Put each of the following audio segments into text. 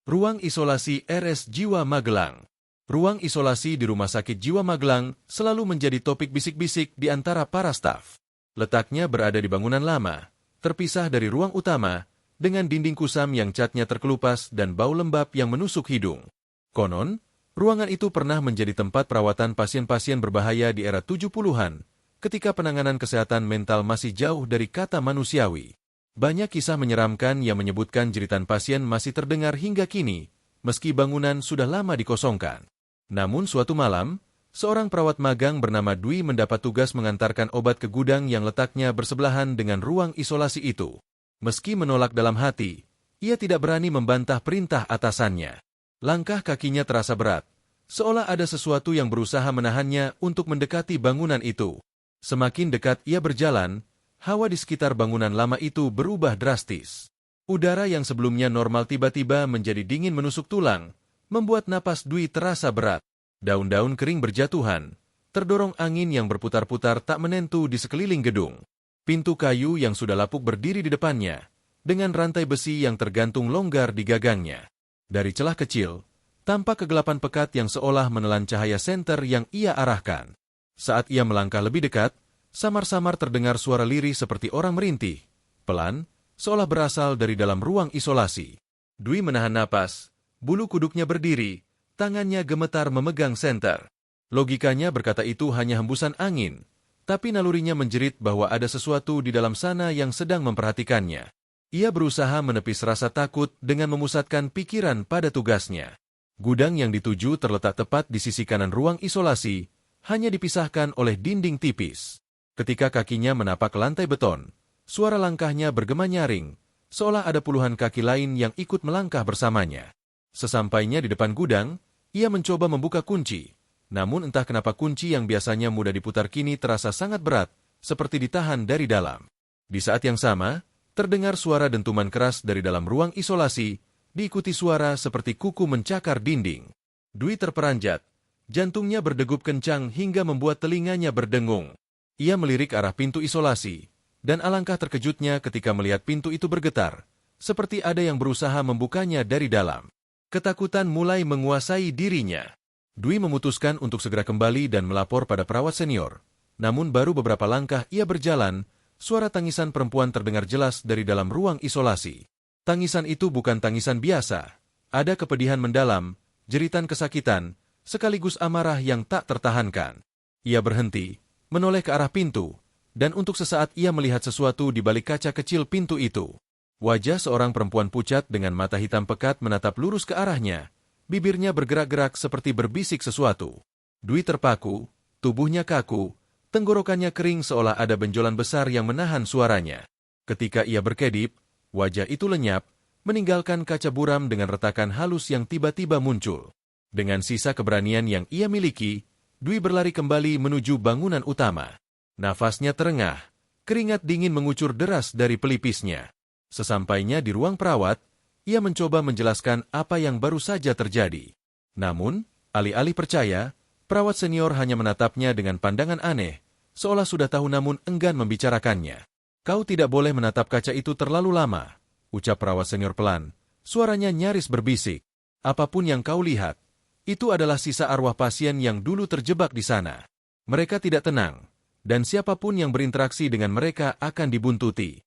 Ruang isolasi RS Jiwa Magelang. Ruang isolasi di Rumah Sakit Jiwa Magelang selalu menjadi topik bisik-bisik di antara para staf. Letaknya berada di bangunan lama, terpisah dari ruang utama, dengan dinding kusam yang catnya terkelupas dan bau lembab yang menusuk hidung. Konon, ruangan itu pernah menjadi tempat perawatan pasien-pasien berbahaya di era 70-an, ketika penanganan kesehatan mental masih jauh dari kata manusiawi. Banyak kisah menyeramkan yang menyebutkan jeritan pasien masih terdengar hingga kini, meski bangunan sudah lama dikosongkan. Namun suatu malam, seorang perawat magang bernama Dwi mendapat tugas mengantarkan obat ke gudang yang letaknya bersebelahan dengan ruang isolasi itu. Meski menolak dalam hati, ia tidak berani membantah perintah atasannya. Langkah kakinya terasa berat, seolah ada sesuatu yang berusaha menahannya untuk mendekati bangunan itu. Semakin dekat ia berjalan, hawa di sekitar bangunan lama itu berubah drastis. Udara yang sebelumnya normal tiba-tiba menjadi dingin menusuk tulang, membuat napas Dwi terasa berat. Daun-daun kering berjatuhan, terdorong angin yang berputar-putar tak menentu di sekeliling gedung. Pintu kayu yang sudah lapuk berdiri di depannya, dengan rantai besi yang tergantung longgar di gagangnya. Dari celah kecil, tampak kegelapan pekat yang seolah menelan cahaya senter yang ia arahkan. Saat ia melangkah lebih dekat, samar-samar terdengar suara lirih seperti orang merintih, pelan, seolah berasal dari dalam ruang isolasi. Dwi menahan napas, bulu kuduknya berdiri, tangannya gemetar memegang senter. Logikanya berkata itu hanya hembusan angin, tapi nalurinya menjerit bahwa ada sesuatu di dalam sana yang sedang memperhatikannya. Ia berusaha menepis rasa takut dengan memusatkan pikiran pada tugasnya. Gudang yang dituju terletak tepat di sisi kanan ruang isolasi, hanya dipisahkan oleh dinding tipis. Ketika kakinya menapak lantai beton, suara langkahnya bergema nyaring, seolah ada puluhan kaki lain yang ikut melangkah bersamanya. Sesampainya di depan gudang, ia mencoba membuka kunci. Namun entah kenapa kunci yang biasanya mudah diputar kini terasa sangat berat, seperti ditahan dari dalam. Di saat yang sama, terdengar suara dentuman keras dari dalam ruang isolasi, diikuti suara seperti kuku mencakar dinding. Dwi terperanjat, jantungnya berdegup kencang hingga membuat telinganya berdengung. Ia melirik arah pintu isolasi, dan alangkah terkejutnya ketika melihat pintu itu bergetar, seperti ada yang berusaha membukanya dari dalam. Ketakutan mulai menguasai dirinya. Dwi memutuskan untuk segera kembali dan melapor pada perawat senior. Namun baru beberapa langkah ia berjalan, suara tangisan perempuan terdengar jelas dari dalam ruang isolasi. Tangisan itu bukan tangisan biasa. Ada kepedihan mendalam, jeritan kesakitan, sekaligus amarah yang tak tertahankan. Ia berhenti, menoleh ke arah pintu, dan untuk sesaat ia melihat sesuatu di balik kaca kecil pintu itu. Wajah seorang perempuan pucat dengan mata hitam pekat menatap lurus ke arahnya. Bibirnya bergerak-gerak seperti berbisik sesuatu. Dwi terpaku, tubuhnya kaku, tenggorokannya kering seolah ada benjolan besar yang menahan suaranya. Ketika ia berkedip, wajah itu lenyap, meninggalkan kaca buram dengan retakan halus yang tiba-tiba muncul. Dengan sisa keberanian yang ia miliki, Dwi berlari kembali menuju bangunan utama. Nafasnya terengah, keringat dingin mengucur deras dari pelipisnya. Sesampainya di ruang perawat, ia mencoba menjelaskan apa yang baru saja terjadi. Namun, alih-alih percaya, perawat senior hanya menatapnya dengan pandangan aneh, seolah sudah tahu namun enggan membicarakannya. "Kau tidak boleh menatap kaca itu terlalu lama," ucap perawat senior pelan. Suaranya nyaris berbisik. "Apapun yang kau lihat, itu adalah sisa arwah pasien yang dulu terjebak di sana. Mereka tidak tenang, dan siapapun yang berinteraksi dengan mereka akan dibuntuti."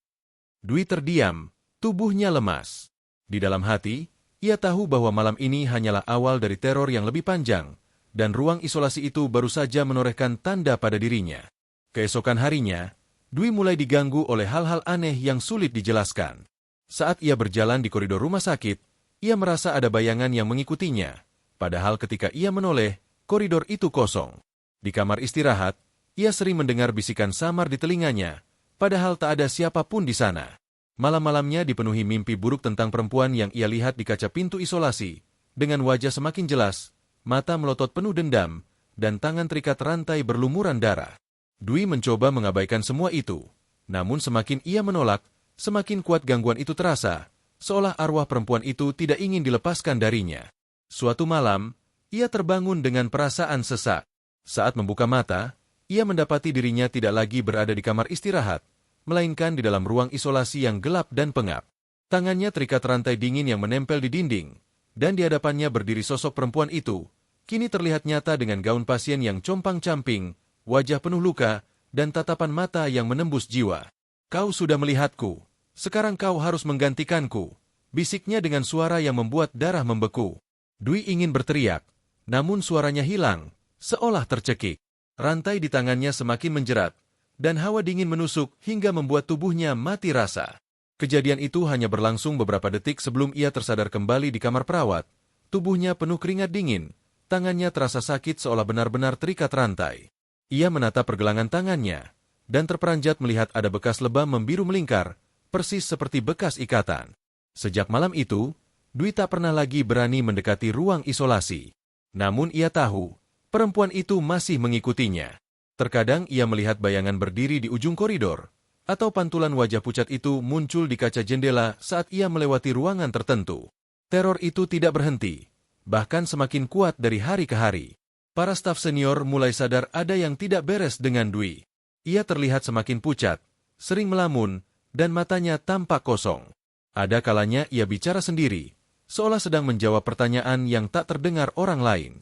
Dwi terdiam, tubuhnya lemas. Di dalam hati, ia tahu bahwa malam ini hanyalah awal dari teror yang lebih panjang, dan ruang isolasi itu baru saja menorehkan tanda pada dirinya. Keesokan harinya, Dwi mulai diganggu oleh hal-hal aneh yang sulit dijelaskan. Saat ia berjalan di koridor rumah sakit, ia merasa ada bayangan yang mengikutinya, padahal ketika ia menoleh, koridor itu kosong. Di kamar istirahat, ia sering mendengar bisikan samar di telinganya, padahal tak ada siapapun di sana. Malam-malamnya dipenuhi mimpi buruk tentang perempuan yang ia lihat di kaca pintu isolasi, dengan wajah semakin jelas, mata melotot penuh dendam, dan tangan terikat rantai berlumuran darah. Dwi mencoba mengabaikan semua itu, namun semakin ia menolak, semakin kuat gangguan itu terasa, seolah arwah perempuan itu tidak ingin dilepaskan darinya. Suatu malam, ia terbangun dengan perasaan sesak. Saat membuka mata, ia mendapati dirinya tidak lagi berada di kamar istirahat, melainkan di dalam ruang isolasi yang gelap dan pengap. Tangannya terikat rantai dingin yang menempel di dinding, Dan di hadapannya berdiri sosok perempuan itu, kini terlihat nyata dengan gaun pasien yang compang-camping, wajah penuh luka, dan tatapan mata yang menembus jiwa. "Kau sudah melihatku, sekarang kau harus menggantikanku," bisiknya dengan suara yang membuat darah membeku. Dwi ingin berteriak, namun suaranya hilang, seolah tercekik. Rantai di tangannya semakin menjerat, dan hawa dingin menusuk hingga membuat tubuhnya mati rasa. Kejadian itu hanya berlangsung beberapa detik sebelum ia tersadar kembali di kamar perawat. Tubuhnya penuh keringat dingin, tangannya terasa sakit seolah benar-benar terikat rantai. Ia menatap pergelangan tangannya, dan terperanjat melihat ada bekas lebam membiru melingkar, persis seperti bekas ikatan. Sejak malam itu, Dwi tak pernah lagi berani mendekati ruang isolasi. Namun ia tahu, perempuan itu masih mengikutinya. Terkadang ia melihat bayangan berdiri di ujung koridor, atau pantulan wajah pucat itu muncul di kaca jendela saat ia melewati ruangan tertentu. Teror itu tidak berhenti, bahkan semakin kuat dari hari ke hari. Para staf senior mulai sadar ada yang tidak beres dengan Dwi. Ia terlihat semakin pucat, sering melamun, dan matanya tampak kosong. Ada kalanya ia bicara sendiri, seolah sedang menjawab pertanyaan yang tak terdengar orang lain.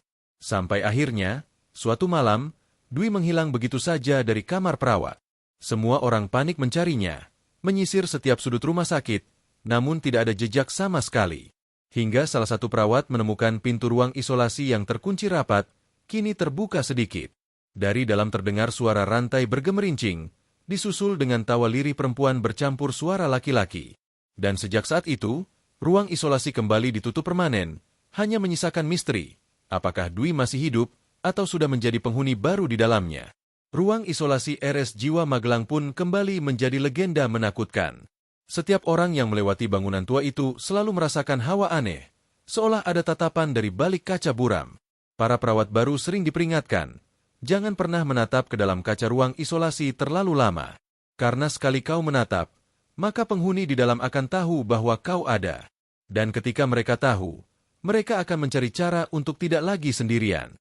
Sampai akhirnya, suatu malam, Dwi menghilang begitu saja dari kamar perawat. Semua orang panik mencarinya, menyisir setiap sudut rumah sakit, namun tidak ada jejak sama sekali. Hingga salah satu perawat menemukan pintu ruang isolasi yang terkunci rapat, kini terbuka sedikit. Dari dalam terdengar suara rantai bergemerincing, disusul dengan tawa lirih perempuan bercampur suara laki-laki. Dan sejak saat itu, ruang isolasi kembali ditutup permanen, hanya menyisakan misteri, apakah Dwi masih hidup atau sudah menjadi penghuni baru di dalamnya. Ruang isolasi RS Jiwa Magelang pun kembali menjadi legenda menakutkan. Setiap orang yang melewati bangunan tua itu selalu merasakan hawa aneh, seolah ada tatapan dari balik kaca buram. Para perawat baru sering diperingatkan, jangan pernah menatap ke dalam kaca ruang isolasi terlalu lama. Karena sekali kau menatap, maka penghuni di dalam akan tahu bahwa kau ada. Dan ketika mereka tahu, mereka akan mencari cara untuk tidak lagi sendirian.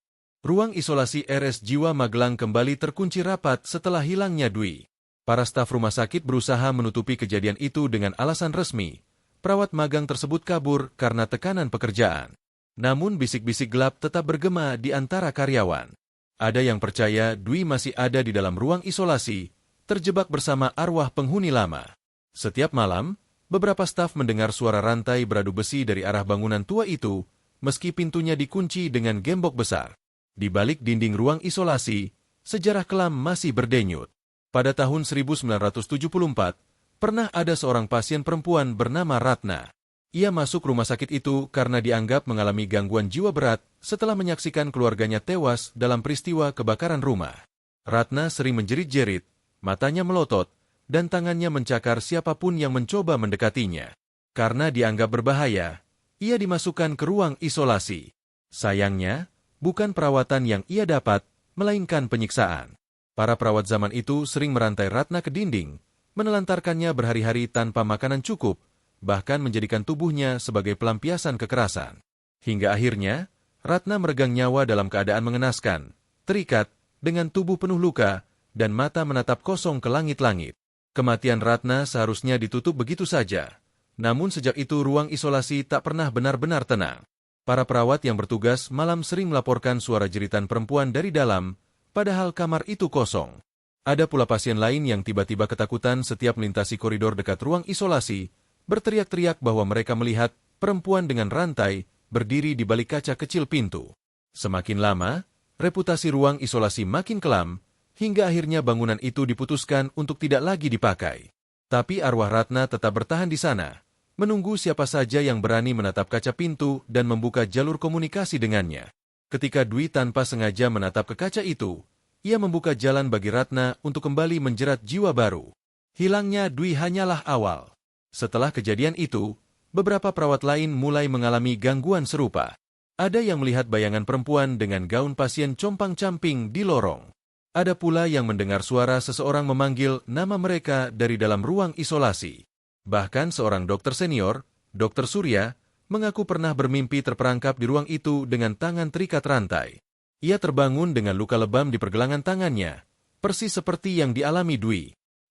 Ruang isolasi RS Jiwa Magelang kembali terkunci rapat setelah hilangnya Dwi. Para staf rumah sakit berusaha menutupi kejadian itu dengan alasan resmi. Perawat magang tersebut kabur karena tekanan pekerjaan. Namun bisik-bisik gelap tetap bergema di antara karyawan. Ada yang percaya Dwi masih ada di dalam ruang isolasi, terjebak bersama arwah penghuni lama. Setiap malam, beberapa staf mendengar suara rantai beradu besi dari arah bangunan tua itu, meski pintunya dikunci dengan gembok besar. Di balik dinding ruang isolasi, sejarah kelam masih berdenyut. Pada tahun 1974, pernah ada seorang pasien perempuan bernama Ratna. Ia masuk rumah sakit itu karena dianggap mengalami gangguan jiwa berat setelah menyaksikan keluarganya tewas dalam peristiwa kebakaran rumah. Ratna sering menjerit-jerit, matanya melotot, dan tangannya mencakar siapapun yang mencoba mendekatinya. Karena dianggap berbahaya, ia dimasukkan ke ruang isolasi. Sayangnya, bukan perawatan yang ia dapat, melainkan penyiksaan. Para perawat zaman itu sering merantai Ratna ke dinding, menelantarkannya berhari-hari tanpa makanan cukup, bahkan menjadikan tubuhnya sebagai pelampiasan kekerasan. Hingga akhirnya, Ratna meregang nyawa dalam keadaan mengenaskan, terikat, dengan tubuh penuh luka, dan mata menatap kosong ke langit-langit. Kematian Ratna seharusnya ditutup begitu saja. Namun sejak itu ruang isolasi tak pernah benar-benar tenang. Para perawat yang bertugas malam sering melaporkan suara jeritan perempuan dari dalam, padahal kamar itu kosong. Ada pula pasien lain yang tiba-tiba ketakutan setiap melintasi koridor dekat ruang isolasi, berteriak-teriak bahwa mereka melihat perempuan dengan rantai berdiri di balik kaca kecil pintu. Semakin lama, reputasi ruang isolasi makin kelam, hingga akhirnya bangunan itu diputuskan untuk tidak lagi dipakai. Tapi arwah Ratna tetap bertahan di sana, menunggu siapa saja yang berani menatap kaca pintu dan membuka jalur komunikasi dengannya. Ketika Dwi tanpa sengaja menatap ke kaca itu, ia membuka jalan bagi Ratna untuk kembali menjerat jiwa baru. Hilangnya Dwi hanyalah awal. Setelah kejadian itu, beberapa perawat lain mulai mengalami gangguan serupa. Ada yang melihat bayangan perempuan dengan gaun pasien compang-camping di lorong. Ada pula yang mendengar suara seseorang memanggil nama mereka dari dalam ruang isolasi. Bahkan seorang dokter senior, Dr. Surya, mengaku pernah bermimpi terperangkap di ruang itu dengan tangan terikat rantai. Ia terbangun dengan luka lebam di pergelangan tangannya, persis seperti yang dialami Dwi.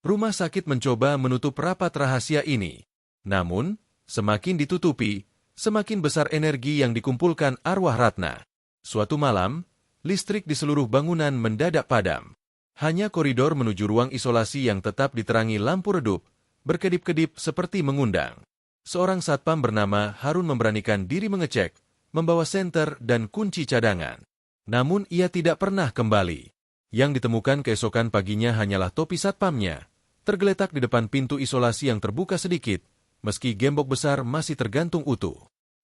Rumah sakit mencoba menutup rapat rahasia ini. Namun, semakin ditutupi, semakin besar energi yang dikumpulkan arwah Ratna. Suatu malam, listrik di seluruh bangunan mendadak padam. Hanya koridor menuju ruang isolasi yang tetap diterangi lampu redup, berkedip-kedip seperti mengundang. Seorang satpam bernama Harun memberanikan diri mengecek, membawa senter dan kunci cadangan. Namun ia tidak pernah kembali. Yang ditemukan keesokan paginya hanyalah topi satpamnya, tergeletak di depan pintu isolasi yang terbuka sedikit, meski gembok besar masih tergantung utuh.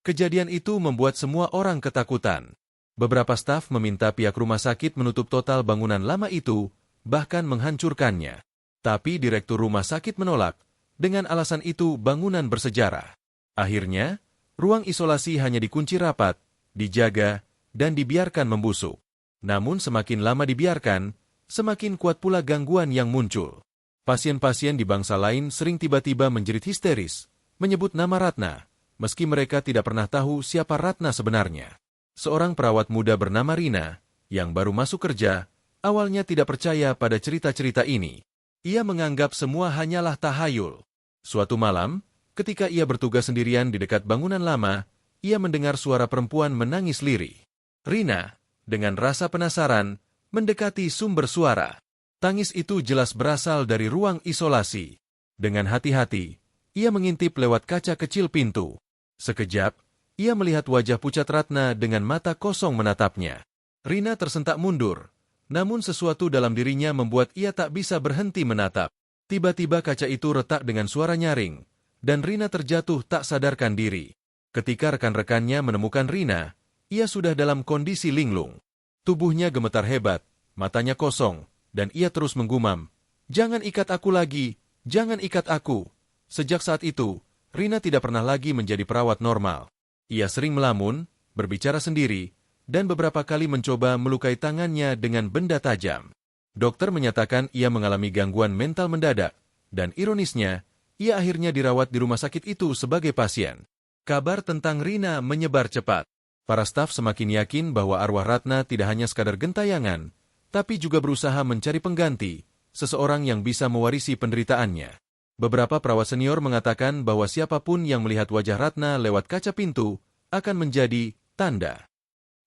Kejadian itu membuat semua orang ketakutan. Beberapa staf meminta pihak rumah sakit menutup total bangunan lama itu, bahkan menghancurkannya. Tapi direktur rumah sakit menolak, dengan alasan itu bangunan bersejarah. Akhirnya, ruang isolasi hanya dikunci rapat, dijaga, dan dibiarkan membusuk. Namun semakin lama dibiarkan, semakin kuat pula gangguan yang muncul. Pasien-pasien di bangsa lain sering tiba-tiba menjerit histeris, menyebut nama Ratna, meski mereka tidak pernah tahu siapa Ratna sebenarnya. Seorang perawat muda bernama Rina, yang baru masuk kerja, awalnya tidak percaya pada cerita-cerita ini. Ia menganggap semua hanyalah tahayul. Suatu malam, ketika ia bertugas sendirian di dekat bangunan lama, ia mendengar suara perempuan menangis lirih. Rina, dengan rasa penasaran, mendekati sumber suara. Tangis itu jelas berasal dari ruang isolasi. Dengan hati-hati, ia mengintip lewat kaca kecil pintu. Sekejap, ia melihat wajah pucat Ratna dengan mata kosong menatapnya. Rina tersentak mundur, namun sesuatu dalam dirinya membuat ia tak bisa berhenti menatap. Tiba-tiba kaca itu retak dengan suara nyaring, dan Rina terjatuh tak sadarkan diri. Ketika rekan-rekannya menemukan Rina, ia sudah dalam kondisi linglung. Tubuhnya gemetar hebat, matanya kosong, dan ia terus menggumam, "Jangan ikat aku lagi, jangan ikat aku." Sejak saat itu, Rina tidak pernah lagi menjadi perawat normal. Ia sering melamun, berbicara sendiri, dan beberapa kali mencoba melukai tangannya dengan benda tajam. Dokter menyatakan ia mengalami gangguan mental mendadak, dan ironisnya, ia akhirnya dirawat di rumah sakit itu sebagai pasien. Kabar tentang Rina menyebar cepat. Para staf semakin yakin bahwa arwah Ratna tidak hanya sekadar gentayangan, tapi juga berusaha mencari pengganti, seseorang yang bisa mewarisi penderitaannya. Beberapa perawat senior mengatakan bahwa siapapun yang melihat wajah Ratna lewat kaca pintu akan menjadi tanda.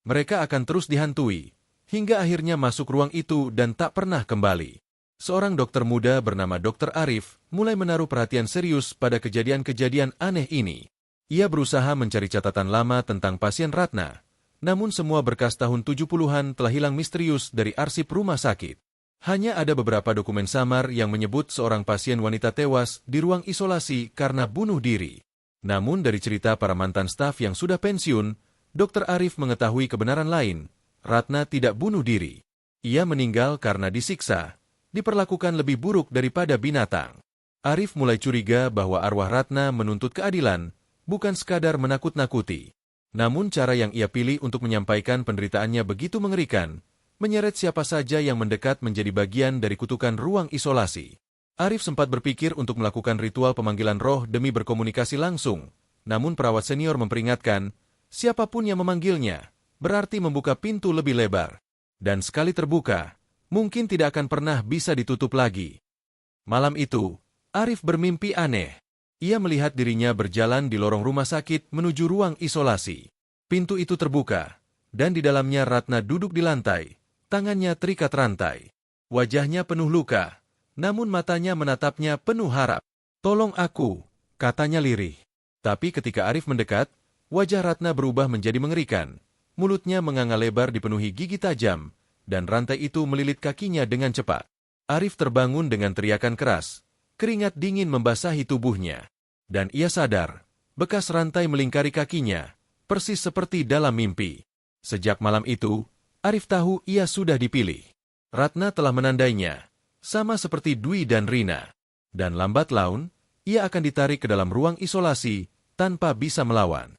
Mereka akan terus dihantui, hingga akhirnya masuk ruang itu dan tak pernah kembali. Seorang dokter muda bernama Dr. Arif mulai menaruh perhatian serius pada kejadian-kejadian aneh ini. Ia berusaha mencari catatan lama tentang pasien Ratna, namun semua berkas tahun 70-an telah hilang misterius dari arsip rumah sakit. Hanya ada beberapa dokumen samar yang menyebut seorang pasien wanita tewas di ruang isolasi karena bunuh diri. Namun dari cerita para mantan staf yang sudah pensiun, Dr. Arif mengetahui kebenaran lain. Ratna tidak bunuh diri. Ia meninggal karena disiksa, diperlakukan lebih buruk daripada binatang. Arif mulai curiga bahwa arwah Ratna menuntut keadilan, bukan sekadar menakut-nakuti. Namun cara yang ia pilih untuk menyampaikan penderitaannya begitu mengerikan, menyeret siapa saja yang mendekat menjadi bagian dari kutukan ruang isolasi. Arif sempat berpikir untuk melakukan ritual pemanggilan roh demi berkomunikasi langsung, namun perawat senior memperingatkan, siapapun yang memanggilnya, berarti membuka pintu lebih lebar. Dan sekali terbuka, mungkin tidak akan pernah bisa ditutup lagi. Malam itu, Arif bermimpi aneh. Ia melihat dirinya berjalan di lorong rumah sakit menuju ruang isolasi. Pintu itu terbuka, dan di dalamnya Ratna duduk di lantai, tangannya terikat rantai. Wajahnya penuh luka, namun matanya menatapnya penuh harap. "Tolong aku," katanya lirih. Tapi ketika Arif mendekat, wajah Ratna berubah menjadi mengerikan. Mulutnya menganga lebar dipenuhi gigi tajam, dan rantai itu melilit kakinya dengan cepat. Arif terbangun dengan teriakan keras. Keringat dingin membasahi tubuhnya. Dan ia sadar, bekas rantai melingkari kakinya, persis seperti dalam mimpi. Sejak malam itu, Arif tahu ia sudah dipilih. Ratna telah menandainya, sama seperti Dwi dan Rina. Dan lambat laun, ia akan ditarik ke dalam ruang isolasi tanpa bisa melawan.